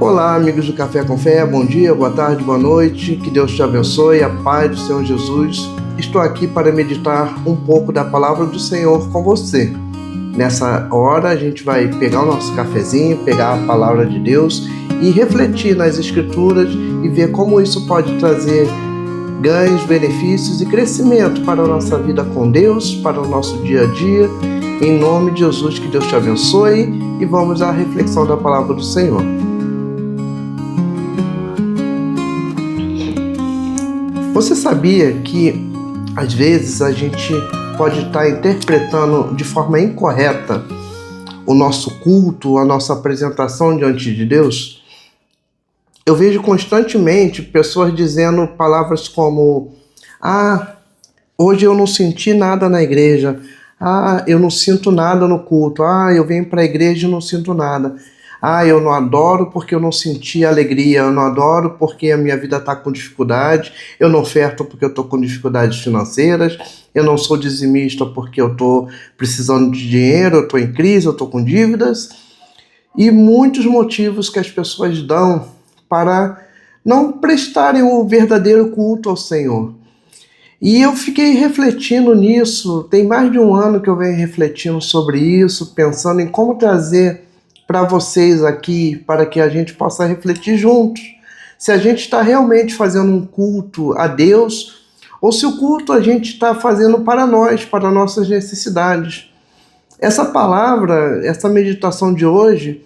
Olá, amigos do Café com Fé, bom dia, boa tarde, boa noite, que Deus te abençoe, a paz do Senhor Jesus. Estou aqui para meditar um pouco da palavra do Senhor com você. Nessa hora a gente vai pegar o nosso cafezinho, pegar a palavra de Deus e refletir nas Escrituras e ver como isso pode trazer ganhos, benefícios e crescimento para a nossa vida com Deus, para o nosso dia a dia. Em nome de Jesus, que Deus te abençoe e vamos à reflexão da palavra do Senhor. Você sabia que, às vezes, a gente pode estar interpretando de forma incorreta o nosso culto, a nossa apresentação diante de Deus? Eu vejo constantemente pessoas dizendo palavras como: hoje eu não senti nada na igreja. Eu não sinto nada no culto. Eu venho para a igreja e não sinto nada. Eu não adoro porque eu não senti alegria, eu não adoro porque a minha vida está com dificuldade, eu não oferto porque eu estou com dificuldades financeiras, eu não sou dizimista porque eu estou precisando de dinheiro, eu estou em crise, eu estou com dívidas, e muitos motivos que as pessoas dão para não prestarem o verdadeiro culto ao Senhor. E eu fiquei refletindo nisso, tem mais de um ano que eu venho refletindo sobre isso, pensando em como trazer para vocês aqui, para que a gente possa refletir juntos, se a gente está realmente fazendo um culto a Deus, ou se o culto a gente está fazendo para nós, para nossas necessidades. Essa palavra, essa meditação de hoje,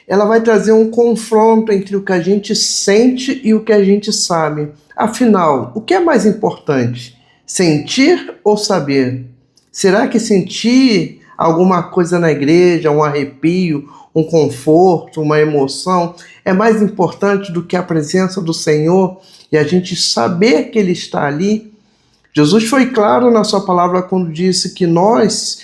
ela vai trazer um confronto entre o que a gente sente e o que a gente sabe. Afinal, o que é mais importante? Sentir ou saber? Será que sentir alguma coisa na igreja, um arrepio, um conforto, uma emoção, é mais importante do que a presença do Senhor e a gente saber que Ele está ali? Jesus foi claro na sua palavra quando disse que nós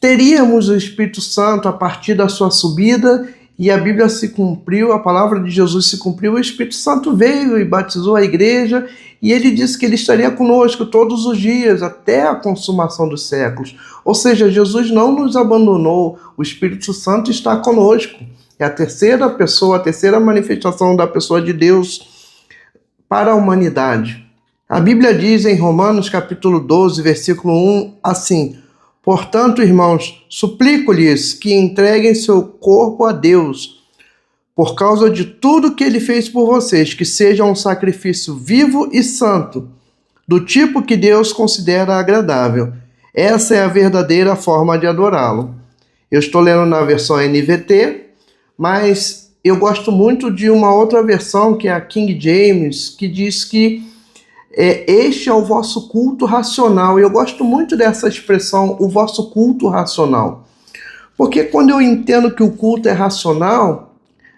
teríamos o Espírito Santo a partir da sua subida, e a Bíblia se cumpriu, a palavra de Jesus se cumpriu, o Espírito Santo veio e batizou a igreja, e ele disse que ele estaria conosco todos os dias, até a consumação dos séculos. Ou seja, Jesus não nos abandonou, o Espírito Santo está conosco. É a terceira pessoa, a terceira manifestação da pessoa de Deus para a humanidade. A Bíblia diz em Romanos capítulo 12, versículo 1, assim: portanto, irmãos, suplico-lhes que entreguem seu corpo a Deus, por causa de tudo que Ele fez por vocês, que seja um sacrifício vivo e santo, do tipo que Deus considera agradável. Essa é a verdadeira forma de adorá-lo. Eu estou lendo na versão NVT, mas eu gosto muito de uma outra versão, que é a King James, que diz que este é o vosso culto racional. E eu gosto muito dessa expressão, o vosso culto racional. Porque quando eu entendo que o culto é racional,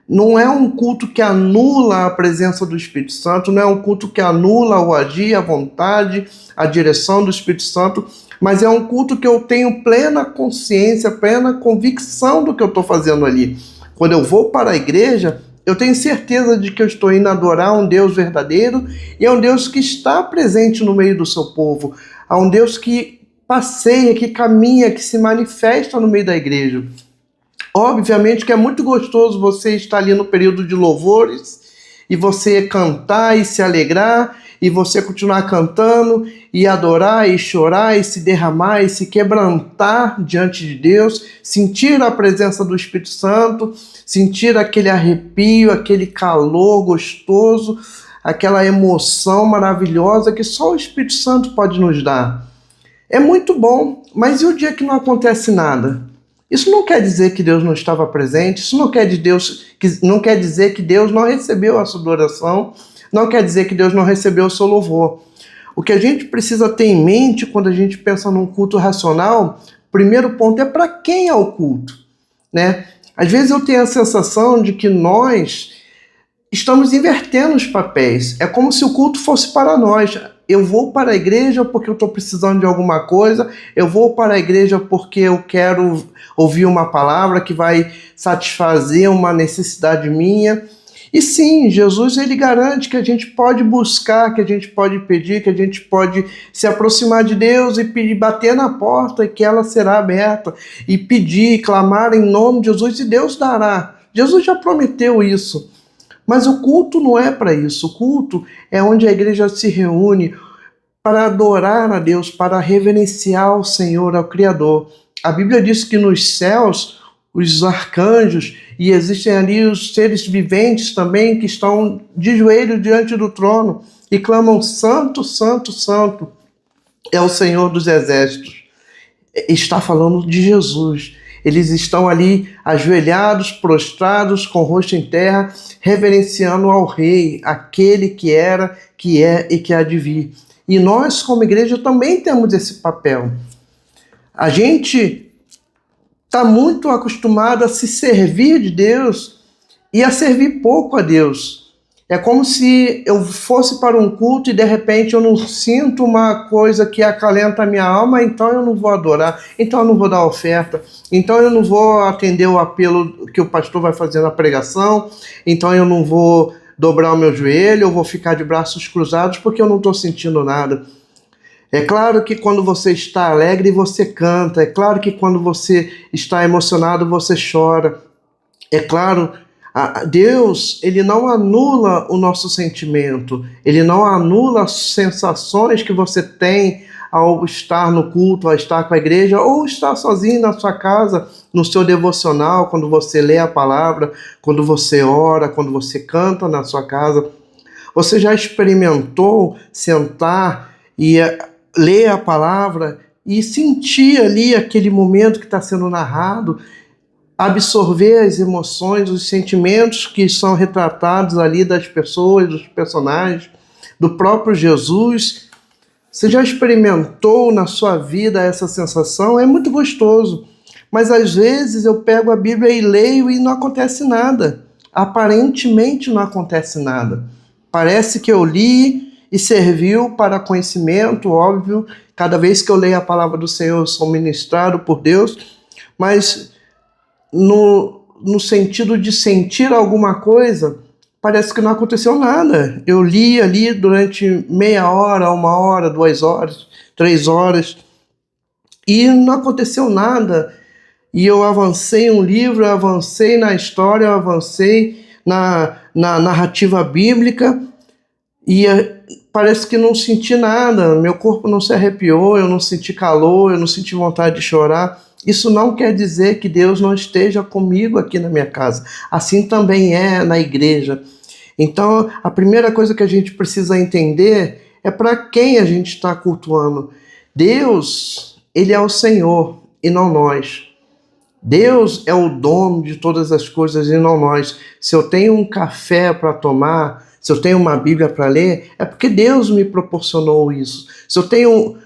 não é um culto que anula a presença do Espírito Santo, não é um culto que anula o agir, a vontade, a direção do Espírito Santo, mas é um culto que eu tenho plena consciência, plena convicção do que eu estou fazendo ali. Quando eu vou para a igreja, eu tenho certeza de que eu estou indo adorar um Deus verdadeiro, e é um Deus que está presente no meio do seu povo, é um Deus que passeia, que caminha, que se manifesta no meio da igreja. Obviamente que é muito gostoso você estar ali no período de louvores e você cantar e se alegrar e você continuar cantando e adorar e chorar e se derramar e se quebrantar diante de Deus, sentir a presença do Espírito Santo, sentir aquele arrepio, aquele calor gostoso, aquela emoção maravilhosa que só o Espírito Santo pode nos dar. É muito bom, mas e o dia que não acontece nada? Isso não quer dizer que Deus não estava presente, isso não quer dizer que Deus não recebeu a sua adoração, não quer dizer que Deus não recebeu o seu louvor. O que a gente precisa ter em mente quando a gente pensa num culto racional, primeiro ponto é para quem é o culto, né? Às vezes eu tenho a sensação de que nós estamos invertendo os papéis. É como se o culto fosse para nós. Eu vou para a igreja porque eu estou precisando de alguma coisa, eu vou para a igreja porque eu quero ouvir uma palavra que vai satisfazer uma necessidade minha. E sim, Jesus ele garante que a gente pode buscar, que a gente pode pedir, que a gente pode se aproximar de Deus e pedir, bater na porta e que ela será aberta, e pedir, clamar em nome de Jesus e Deus dará. Jesus já prometeu isso. Mas o culto não é para isso. O culto é onde a igreja se reúne para adorar a Deus, para reverenciar o Senhor, ao Criador. A Bíblia diz que nos céus, os arcanjos, e existem ali os seres viventes também, que estão de joelho diante do trono e clamam: Santo, Santo, Santo é o Senhor dos exércitos. Está falando de Jesus. Eles estão ali ajoelhados, prostrados, com o rosto em terra, reverenciando ao Rei, aquele que era, que é e que há de vir. E nós, como igreja, também temos esse papel. A gente está muito acostumado a se servir de Deus e a servir pouco a Deus. É como se eu fosse para um culto e de repente eu não sinto uma coisa que acalenta a minha alma, então eu não vou adorar, então eu não vou dar oferta, então eu não vou atender o apelo que o pastor vai fazer na pregação, então eu não vou dobrar o meu joelho, eu vou ficar de braços cruzados porque eu não estou sentindo nada. É claro que quando você está alegre, você canta. É claro que quando você está emocionado, você chora. É claro, Deus, ele não anula o nosso sentimento. Ele não anula as sensações que você tem ao estar no culto, ao estar com a igreja, ou estar sozinho na sua casa, no seu devocional, quando você lê a palavra, quando você ora, quando você canta na sua casa. Você já experimentou sentar e ler a palavra e sentir ali aquele momento que está sendo narrado, absorver as emoções, os sentimentos que são retratados ali das pessoas, dos personagens, do próprio Jesus? Você já experimentou na sua vida essa sensação? É muito gostoso. Mas às vezes eu pego a Bíblia e leio e não acontece nada. Aparentemente não acontece nada. Parece que eu li e serviu para conhecimento, óbvio. Cada vez que eu leio a palavra do Senhor, eu sou ministrado por Deus, mas no sentido de sentir alguma coisa, parece que não aconteceu nada. Eu li ali durante meia hora, 1 hora, 2 horas, 3 horas, e não aconteceu nada. E eu avancei um livro, eu avancei na história, eu avancei na narrativa bíblica, e parece que não senti nada, meu corpo não se arrepiou, eu não senti calor, eu não senti vontade de chorar. Isso não quer dizer que Deus não esteja comigo aqui na minha casa. Assim também é na igreja. Então, a primeira coisa que a gente precisa entender é para quem a gente está cultuando. Deus, ele é o Senhor e não nós. Deus é o dono de todas as coisas e não nós. Se eu tenho um café para tomar, se eu tenho uma Bíblia para ler, é porque Deus me proporcionou isso. Se eu tenho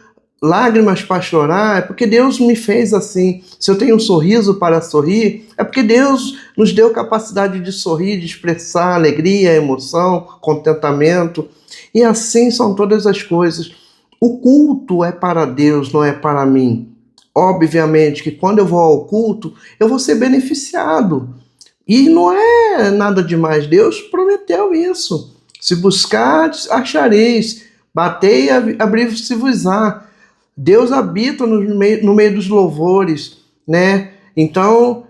lágrimas para chorar, é porque Deus me fez assim. Se eu tenho um sorriso para sorrir, é porque Deus nos deu capacidade de sorrir, de expressar alegria, emoção, contentamento. E assim são todas as coisas. O culto é para Deus, não é para mim. Obviamente que quando eu vou ao culto, eu vou ser beneficiado. E não é nada demais. Deus prometeu isso. Se buscar, achareis. Batei e abrir-se-vos-á. Deus habita no meio dos louvores, né? Então,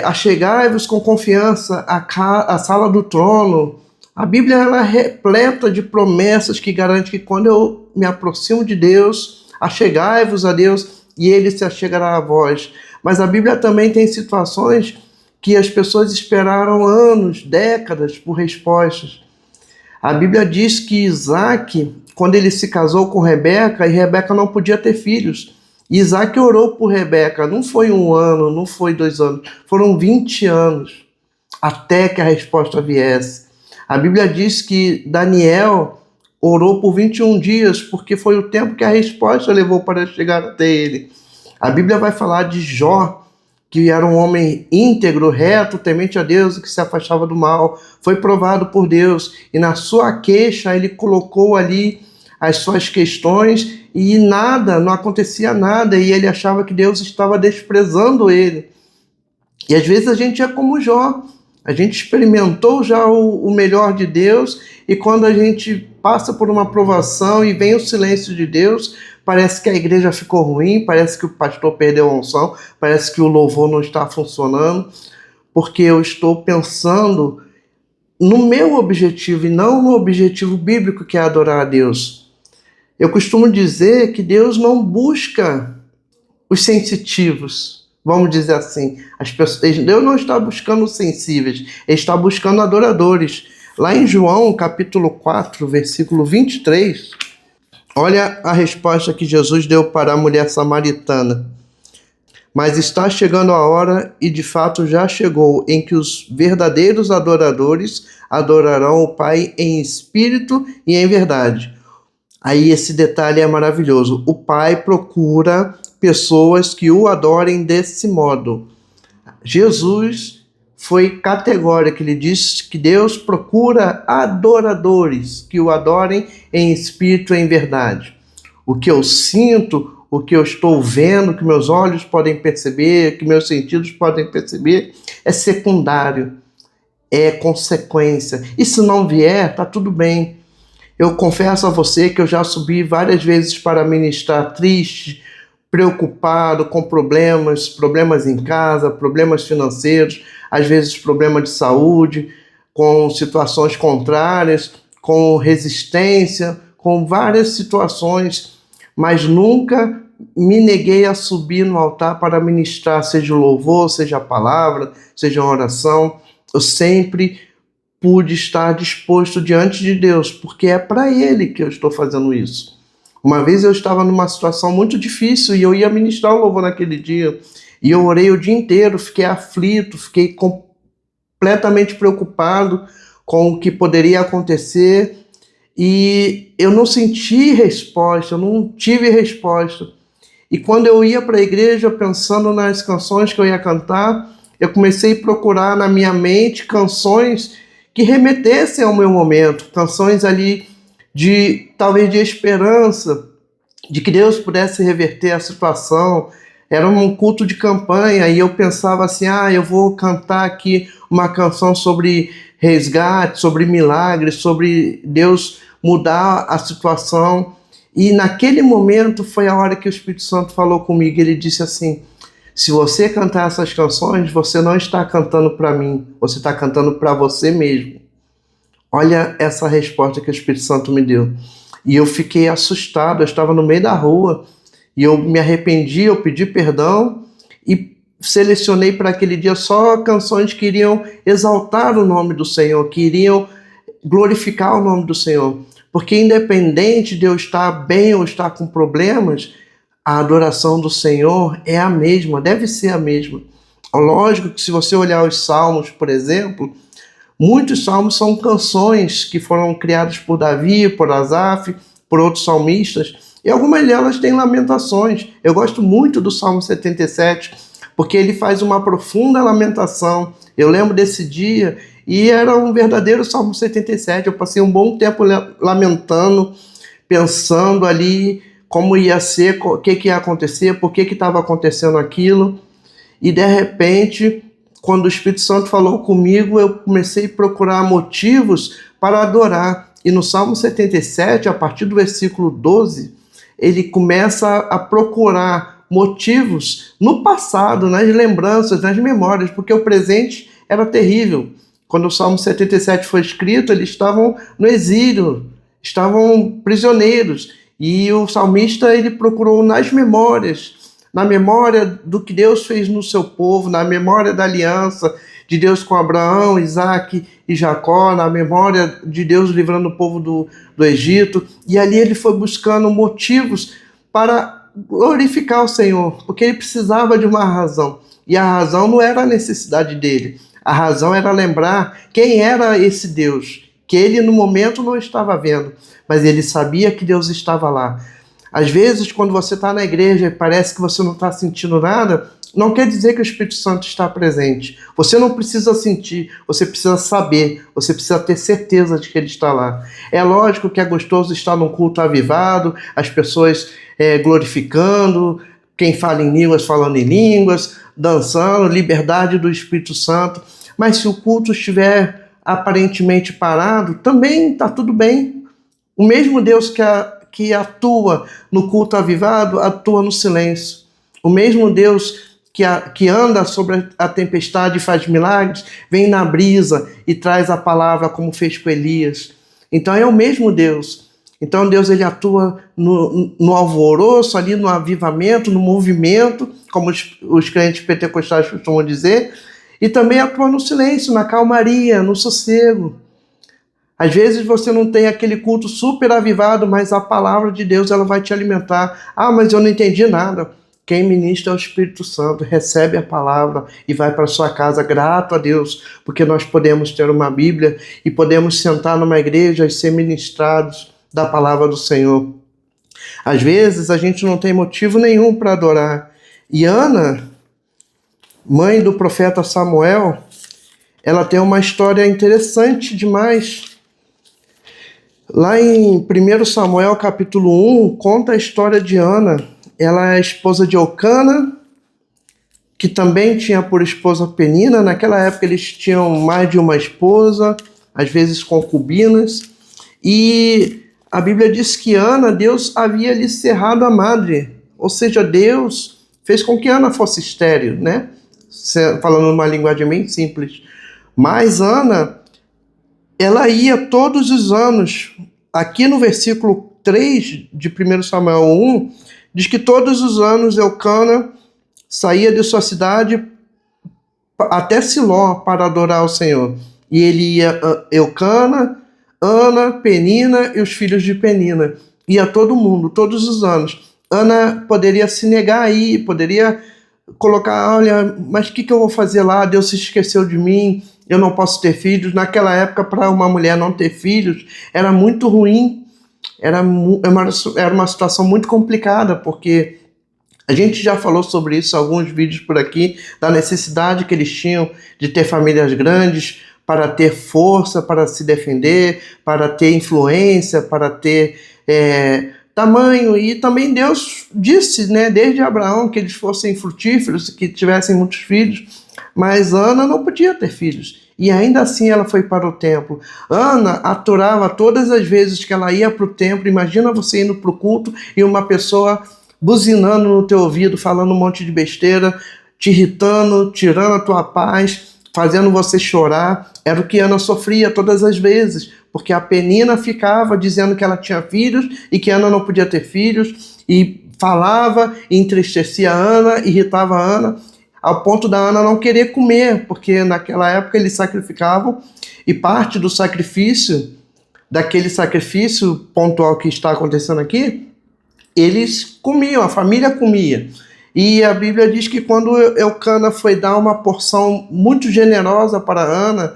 achegai-vos com confiança à sala do trono. A Bíblia ela é repleta de promessas que garante que quando eu me aproximo de Deus, achegai-vos a Deus e Ele se achegará a vós. Mas a Bíblia também tem situações que as pessoas esperaram anos, décadas por respostas. A Bíblia diz que Isaac, quando ele se casou com Rebeca, e Rebeca não podia ter filhos, Isaac orou por Rebeca. Não foi 1 ano, não foi 2 anos, foram 20 anos até que a resposta viesse. A Bíblia diz que Daniel orou por 21 dias, porque foi o tempo que a resposta levou para chegar até ele. A Bíblia vai falar de Jó, que era um homem íntegro, reto, temente a Deus e que se afastava do mal. Foi provado por Deus e na sua queixa ele colocou ali as suas questões e nada, não acontecia nada e ele achava que Deus estava desprezando ele. E às vezes a gente é como Jó, a gente experimentou já o melhor de Deus e quando a gente passa por uma provação e vem o silêncio de Deus, parece que a igreja ficou ruim, parece que o pastor perdeu a unção, parece que o louvor não está funcionando, porque eu estou pensando no meu objetivo e não no objetivo bíblico, que é adorar a Deus. Eu costumo dizer que Deus não busca os sensitivos, vamos dizer assim. Deus não está buscando os sensíveis, Ele está buscando adoradores. Lá em João, capítulo 4, versículo 23, olha a resposta que Jesus deu para a mulher samaritana. Mas está chegando a hora, e de fato já chegou, em que os verdadeiros adoradores adorarão o Pai em espírito e em verdade. Aí esse detalhe é maravilhoso. O Pai procura pessoas que o adorem desse modo. Jesus foi categórico, ele disse que Deus procura adoradores que o adorem em espírito e em verdade. O que eu sinto, o que eu estou vendo, que meus olhos podem perceber, que meus sentidos podem perceber, é secundário, é consequência. E se não vier, tá tudo bem. Eu confesso a você que eu já subi várias vezes para ministrar triste, preocupado, com problemas em casa, problemas financeiros, às vezes problemas de saúde, com situações contrárias, com resistência, com várias situações, mas nunca me neguei a subir no altar para ministrar, seja o louvor, seja a palavra, seja uma oração. Eu sempre pude estar disposto diante de Deus, porque é para Ele que eu estou fazendo isso. Uma vez eu estava numa situação muito difícil e eu ia ministrar o louvor naquele dia, e eu orei o dia inteiro, fiquei aflito, fiquei completamente preocupado com o que poderia acontecer, e eu não senti resposta, eu não tive resposta. E quando eu ia para a igreja pensando nas canções que eu ia cantar, eu comecei a procurar na minha mente canções que remetessem ao meu momento, canções ali talvez de esperança, de que Deus pudesse reverter a situação. Era um culto de campanha e eu pensava assim, eu vou cantar aqui uma canção sobre resgate, sobre milagres, sobre Deus mudar a situação. E naquele momento foi a hora que o Espírito Santo falou comigo. Ele disse assim: se você cantar essas canções, você não está cantando para mim, você está cantando para você mesmo. Olha essa resposta que o Espírito Santo me deu. E eu fiquei assustado, eu estava no meio da rua, e eu me arrependi, eu pedi perdão, e selecionei para aquele dia só canções que iriam exaltar o nome do Senhor, que iriam glorificar o nome do Senhor. Porque independente de eu estar bem ou estar com problemas, a adoração do Senhor é a mesma, deve ser a mesma. Lógico que se você olhar os salmos, por exemplo, muitos salmos são canções que foram criadas por Davi, por Asaf, por outros salmistas, e algumas delas têm lamentações. Eu gosto muito do Salmo 77, porque ele faz uma profunda lamentação. Eu lembro desse dia, e era um verdadeiro Salmo 77. Eu passei um bom tempo lamentando, pensando ali como ia ser, o que ia acontecer, por que estava acontecendo aquilo. E de repente, quando o Espírito Santo falou comigo, eu comecei a procurar motivos para adorar. E no Salmo 77, a partir do versículo 12, ele começa a procurar motivos no passado, nas lembranças, nas memórias, porque o presente era terrível. Quando o Salmo 77 foi escrito, eles estavam no exílio, estavam prisioneiros. E o salmista, ele procurou nas memórias, na memória do que Deus fez no seu povo, na memória da aliança de Deus com Abraão, Isaac e Jacó, na memória de Deus livrando o povo do Egito. E ali ele foi buscando motivos para glorificar o Senhor, porque ele precisava de uma razão. E a razão não era a necessidade dele, a razão era lembrar quem era esse Deus, que ele no momento não estava vendo, mas ele sabia que Deus estava lá. Às vezes, quando você está na igreja e parece que você não está sentindo nada, não quer dizer que o Espírito Santo está presente. Você não precisa sentir, você precisa saber, você precisa ter certeza de que ele está lá. É lógico que é gostoso estar num culto avivado, as pessoas glorificando, quem fala em línguas falando em línguas, dançando, liberdade do Espírito Santo. Mas se o culto estiver aparentemente parado, também está tudo bem. O mesmo Deus que atua no culto avivado, atua no silêncio. O mesmo Deus que anda sobre a tempestade e faz milagres, vem na brisa e traz a palavra como fez com Elias. Então é o mesmo Deus. Então Deus ele atua no alvoroço, ali no avivamento, no movimento, como os crentes pentecostais costumam dizer, e também atua no silêncio, na calmaria, no sossego. Às vezes você não tem aquele culto super avivado, mas a palavra de Deus ela vai te alimentar. Ah, mas eu não entendi nada. Quem ministra é o Espírito Santo, recebe a palavra e vai para sua casa grato a Deus, porque nós podemos ter uma Bíblia e podemos sentar numa igreja e ser ministrados da palavra do Senhor. Às vezes a gente não tem motivo nenhum para adorar. E Ana, mãe do profeta Samuel, ela tem uma história interessante demais. Lá em 1 Samuel capítulo 1, conta a história de Ana. Ela é esposa de Eucana, que também tinha por esposa Penina. Naquela época eles tinham mais de uma esposa, às vezes concubinas. E a Bíblia diz que Ana, Deus havia lhe cerrado a madre. Ou seja, Deus fez com que Ana fosse estéril, né? Falando numa linguagem bem simples. Mas Ana, ela ia todos os anos. Aqui no versículo 3 de 1 Samuel 1, diz que todos os anos Eucana saía de sua cidade até Siló para adorar o Senhor. E ele ia, Eucana, Ana, Penina e os filhos de Penina. Ia todo mundo, todos os anos. Ana poderia se negar aí, poderia colocar, olha, mas o que eu vou fazer lá? Deus se esqueceu de mim, eu não posso ter filhos. Naquela época, para uma mulher não ter filhos, era muito ruim. Era uma situação muito complicada, porque a gente já falou sobre isso em alguns vídeos por aqui, da necessidade que eles tinham de ter famílias grandes para ter força, para se defender, para ter influência, para ter tamanho. E também Deus disse, né, desde Abraão, que eles fossem frutíferos, que tivessem muitos filhos, mas Ana não podia ter filhos. E ainda assim ela foi para o templo. Ana aturava todas as vezes que ela ia para o templo. Imagina você indo para o culto e uma pessoa buzinando no teu ouvido, falando um monte de besteira, te irritando, tirando a tua paz, fazendo você chorar. Era o que Ana sofria todas as vezes, porque a Penina ficava dizendo que ela tinha filhos e que Ana não podia ter filhos, e falava, entristecia a Ana, irritava a Ana, ao ponto da Ana não querer comer, porque naquela época eles sacrificavam, e parte do sacrifício, daquele sacrifício pontual que está acontecendo aqui, eles comiam, a família comia. E a Bíblia diz que quando Eucana foi dar uma porção muito generosa para Ana,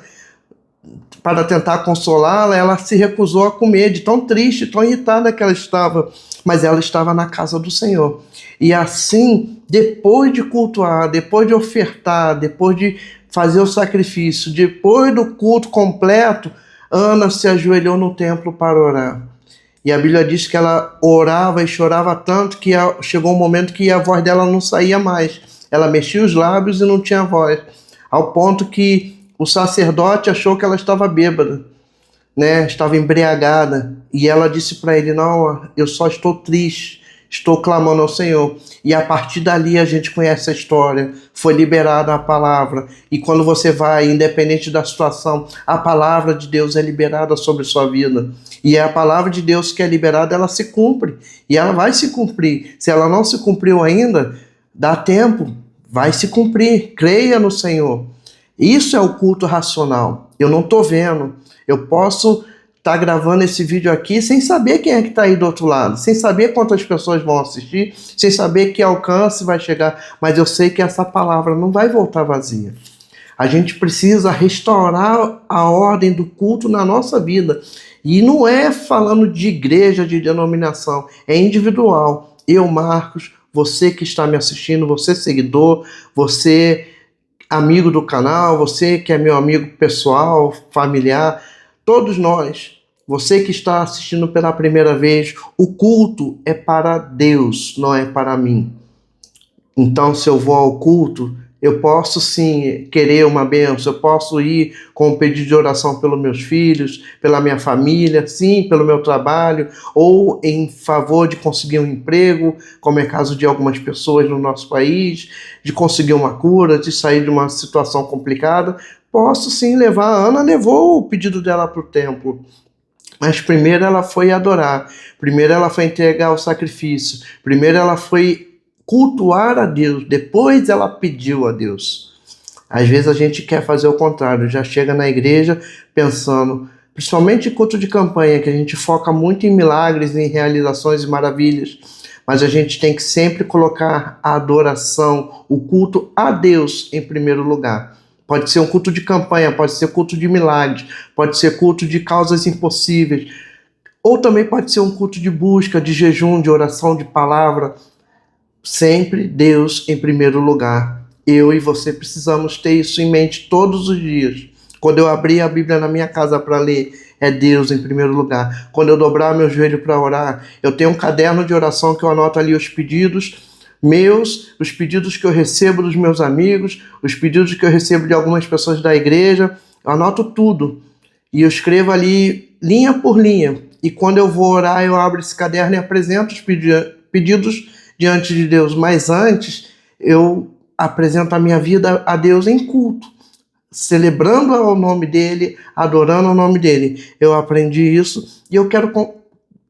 para tentar consolá-la, ela se recusou a comer, de tão triste, tão irritada que ela estava. Mas ela estava na casa do Senhor. E assim, depois de cultuar, depois de ofertar, depois de fazer o sacrifício, depois do culto completo, Ana se ajoelhou no templo para orar. E a Bíblia diz que ela orava e chorava tanto que chegou um momento que a voz dela não saía mais. Ela mexia os lábios e não tinha voz. Ao ponto que o sacerdote achou que ela estava bêbada, né? Estava embriagada. E ela disse para ele, não, eu só estou triste, estou clamando ao Senhor. E a partir dali a gente conhece a história. Foi liberada a palavra. E quando você vai, independente da situação, a palavra de Deus é liberada sobre a sua vida. E é a palavra de Deus que é liberada, ela se cumpre. E ela vai se cumprir. Se ela não se cumpriu ainda, dá tempo. Vai se cumprir. Creia no Senhor. Isso é o culto racional. Eu não estou vendo. Eu posso estar gravando esse vídeo aqui sem saber quem é que está aí do outro lado, sem saber quantas pessoas vão assistir, sem saber que alcance vai chegar, mas eu sei que essa palavra não vai voltar vazia. A gente precisa restaurar a ordem do culto na nossa vida. E não é falando de igreja, de denominação, é individual. Eu, Marcos, você que está me assistindo, você seguidor, você amigo do canal, você que é meu amigo pessoal, familiar, todos nós, você que está assistindo pela primeira vez, o culto é para Deus, não é para mim. Então, se eu vou ao culto, Eu posso sim querer uma bênção, eu posso ir com um pedido de oração pelos meus filhos, pela minha família, sim, pelo meu trabalho, ou em favor de conseguir um emprego, como é caso de algumas pessoas no nosso país, de conseguir uma cura, de sair de uma situação complicada. Posso sim levar. A Ana levou o pedido dela para o templo. Mas primeiro ela foi adorar, primeiro ela foi entregar o sacrifício, primeiro ela foi cultuar a Deus, depois ela pediu a Deus. Às vezes a gente quer fazer o contrário, já chega na igreja pensando, principalmente em culto de campanha, que a gente foca muito em milagres, em realizações e maravilhas, mas a gente tem que sempre colocar a adoração, o culto a Deus em primeiro lugar. Pode ser um culto de campanha, pode ser culto de milagres, pode ser culto de causas impossíveis, ou também pode ser um culto de busca, de jejum, de oração, de palavra. Sempre Deus em primeiro lugar. Eu e você precisamos ter isso em mente todos os dias. Quando eu abrir a Bíblia na minha casa para ler, é Deus em primeiro lugar. Quando eu dobrar meu joelho para orar, eu tenho um caderno de oração que eu anoto ali os pedidos meus, os pedidos que eu recebo dos meus amigos, os pedidos que eu recebo de algumas pessoas da igreja. Eu anoto tudo e eu escrevo ali linha por linha. E quando eu vou orar, eu abro esse caderno e apresento os pedidos diante de Deus. Mas antes, eu apresento a minha vida a Deus em culto, celebrando o nome dele, adorando o nome dele. Eu aprendi isso e eu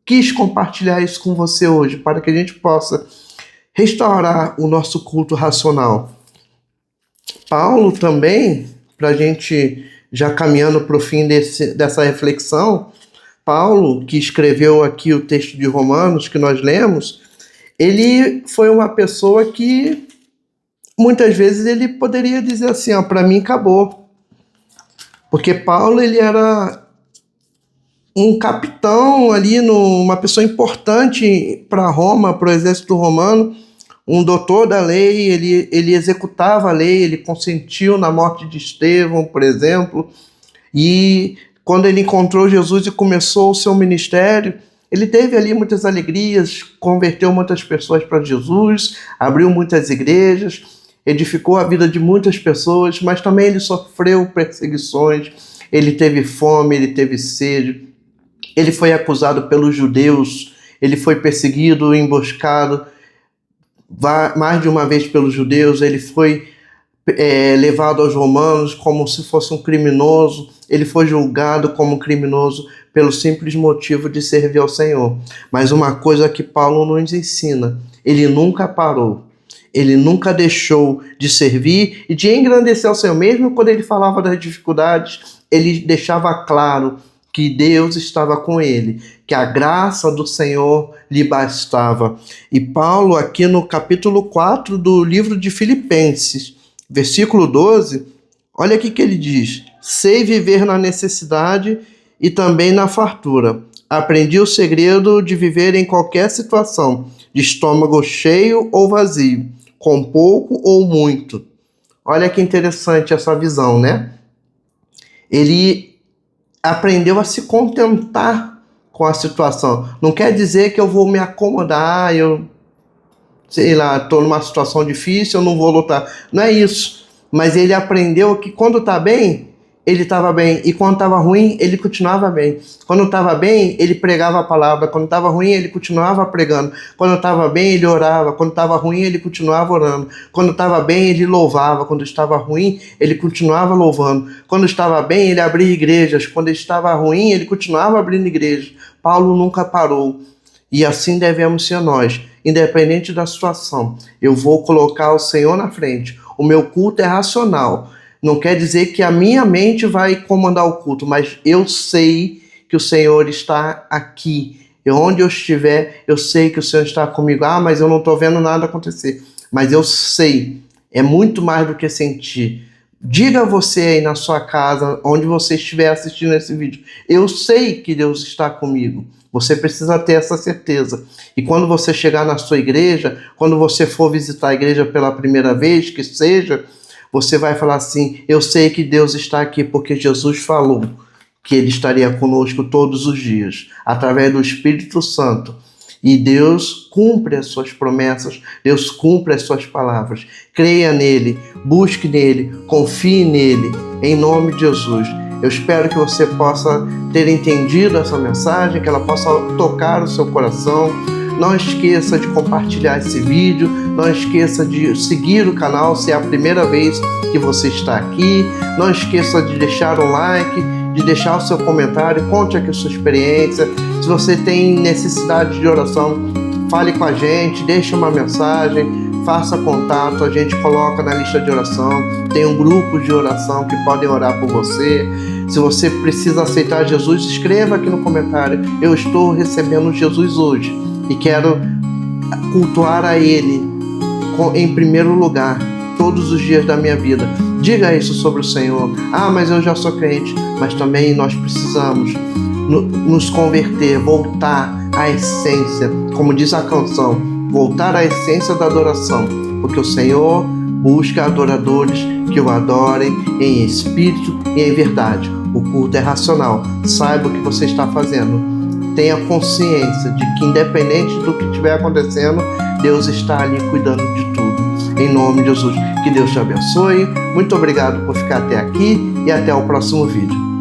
quis compartilhar isso com você hoje, para que a gente possa restaurar o nosso culto racional. Paulo também, para a gente já caminhando para o fim dessa reflexão, Paulo, que escreveu aqui o texto de Romanos que nós lemos, ele foi uma pessoa que muitas vezes ele poderia dizer assim, para mim acabou. Porque Paulo, ele era um capitão ali, uma pessoa importante para Roma, para o exército romano, um doutor da lei, ele executava a lei, ele consentiu na morte de Estevão, por exemplo, e quando ele encontrou Jesus e começou o seu ministério, ele teve ali muitas alegrias, converteu muitas pessoas para Jesus, abriu muitas igrejas, edificou a vida de muitas pessoas, mas também ele sofreu perseguições, ele teve fome, ele teve sede, ele foi acusado pelos judeus, ele foi perseguido, emboscado mais de uma vez pelos judeus, ele foi levado aos romanos como se fosse um criminoso, ele foi julgado como criminoso pelo simples motivo de servir ao Senhor. Mas uma coisa que Paulo nos ensina, ele nunca parou, ele nunca deixou de servir e de engrandecer ao Senhor. Mesmo quando ele falava das dificuldades, ele deixava claro que Deus estava com ele, que a graça do Senhor lhe bastava. E Paulo, aqui no capítulo 4 do livro de Filipenses, versículo 12, olha aqui que ele diz: sei viver na necessidade e também na fartura. Aprendi o segredo de viver em qualquer situação, de estômago cheio ou vazio, com pouco ou muito. Olha que interessante essa visão, né? Ele aprendeu a se contentar com a situação. Não quer dizer que eu vou me acomodar, estou numa situação difícil, eu não vou lutar. Não é isso. Mas ele aprendeu que quando está bem, ele estava bem. E quando estava ruim, ele continuava bem. Quando estava bem, ele pregava a palavra. Quando estava ruim, ele continuava pregando. Quando estava bem, ele orava. Quando estava ruim, ele continuava orando. Quando estava bem, ele louvava. Quando estava ruim, ele continuava louvando. Quando estava bem, ele abria igrejas. Quando estava ruim, ele continuava abrindo igrejas. Paulo nunca parou. E assim devemos ser nós, independente da situação. Eu vou colocar o Senhor na frente. O meu culto é racional. Não quer dizer que a minha mente vai comandar o culto, mas eu sei que o Senhor está aqui. E onde eu estiver, eu sei que o Senhor está comigo. Mas eu não estou vendo nada acontecer. Mas eu sei. É muito mais do que sentir. Diga você aí na sua casa, onde você estiver assistindo esse vídeo. Eu sei que Deus está comigo. Você precisa ter essa certeza. E quando você chegar na sua igreja, quando você for visitar a igreja pela primeira vez, que seja, você vai falar assim: eu sei que Deus está aqui porque Jesus falou que Ele estaria conosco todos os dias, através do Espírito Santo. E Deus cumpre as suas promessas, Deus cumpre as suas palavras. Creia nele, busque nele, confie nele, em nome de Jesus. Eu espero que você possa ter entendido essa mensagem, que ela possa tocar o seu coração. Não esqueça de compartilhar esse vídeo, não esqueça de seguir o canal se é a primeira vez que você está aqui. Não esqueça de deixar um like, de deixar o seu comentário, conte aqui a sua experiência. Se você tem necessidade de oração, fale com a gente, deixe uma mensagem, faça contato, a gente coloca na lista de oração. Tem um grupo de oração que podem orar por você. Se você precisa aceitar Jesus, escreva aqui no comentário: eu estou recebendo Jesus hoje e quero cultuar a Ele em primeiro lugar todos os dias da minha vida. Diga isso sobre o Senhor. Mas eu já sou crente. Mas também nós precisamos nos converter, voltar à essência, como diz a canção, voltar à essência da adoração, porque o Senhor busca adoradores que o adorem em espírito e em verdade. O culto é racional. Saiba o que você está fazendo. Tenha consciência de que, independente do que estiver acontecendo, Deus está ali cuidando de tudo. Em nome de Jesus, que Deus te abençoe. Muito obrigado por ficar até aqui e até o próximo vídeo.